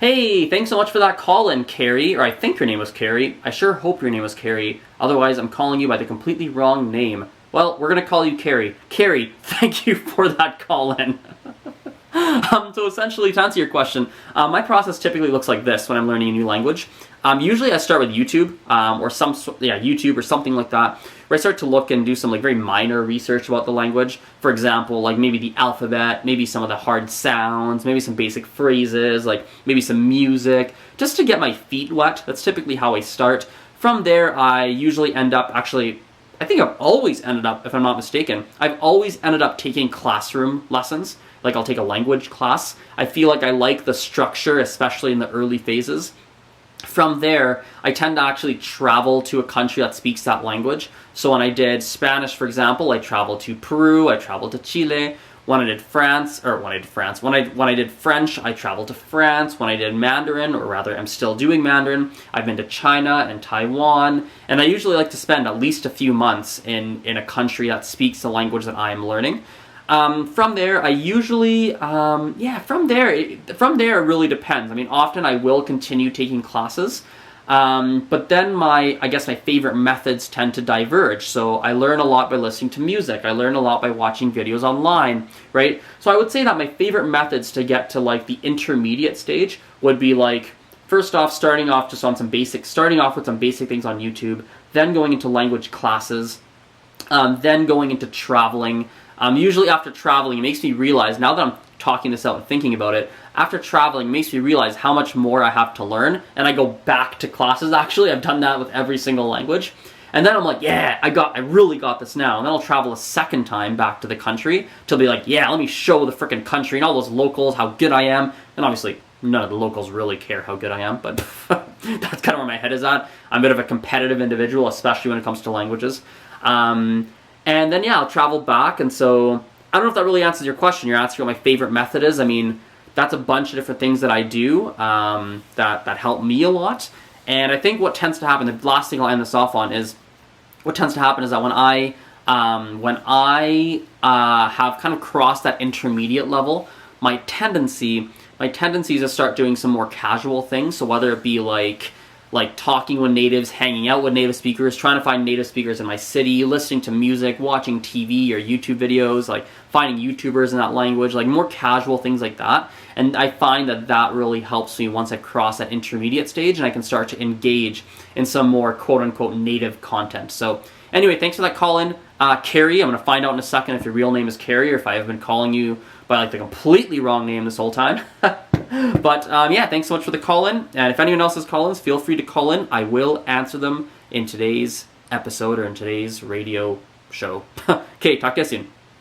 Hey, thanks so much for that call-in, Carrie. Or I think your name was Carrie. I sure hope your name was Carrie. Otherwise, I'm calling you by the completely wrong name. Well, we're gonna call you Carrie. Carrie, thank you for that call-in. So essentially, to answer your question, my process typically looks like this when I'm learning a new language. Usually I start with YouTube, or YouTube or something like that, where I start to look and do some very minor research about the language. For example, maybe the alphabet, maybe some of the hard sounds, maybe some basic phrases, maybe some music, just to get my feet wet. That's typically how I start. From there, I usually end up, I think I've always ended up, if I'm not mistaken, I've always ended up taking classroom lessons. I'll take a language class. I feel like I like the structure, especially in the early phases. From there, I tend to actually travel to a country that speaks that language. So when I did Spanish, for example, I traveled to Peru, I traveled to Chile. When I did French, I traveled to France. When I did Mandarin, or rather I'm still doing Mandarin, I've been to China and Taiwan. And I usually like to spend at least a few months in a country that speaks the language that I'm learning. From there, I usually, from there it really depends. Often I will continue taking classes, but then my favorite methods tend to diverge. So I learn a lot by listening to music. I learn a lot by watching videos online, right? So I would say that my favorite methods to get to the intermediate stage would be first off, starting off with some basic things on YouTube, then going into language classes, then going into traveling. Usually after traveling, it makes me realize, now that I'm talking this out and thinking about it, after traveling, it makes me realize how much more I have to learn, and I go back to classes. Actually, I've done that with every single language. And then I'm like, yeah, I really got this now. And then I'll travel a second time back to the country to be like, yeah, let me show the frickin' country and all those locals how good I am. And obviously, none of the locals really care how good I am, but that's kind of where my head is at. I'm a bit of a competitive individual, especially when it comes to languages. And then, I'll travel back, and so I don't know if that really answers your question. You're asking what my favorite method is. That's a bunch of different things that I do that help me a lot. And I think what tends to happen, the last thing I'll end this off on, is what tends to happen is that when I have kind of crossed that intermediate level, my tendency is to start doing some more casual things. So whether it be like talking with natives, hanging out with native speakers, trying to find native speakers in my city, listening to music, watching TV or YouTube videos, finding YouTubers in that language, more casual things like that. And I find that really helps me once I cross that intermediate stage and I can start to engage in some more quote-unquote native content. So anyway, thanks for that call in, Carrie. I'm going to find out in a second if your real name is Carrie or if I have been calling you by the completely wrong name this whole time. But thanks so much for the call-in. And if anyone else has call-ins, feel free to call in. I will answer them in today's episode or in today's radio show. Okay, talk to you soon.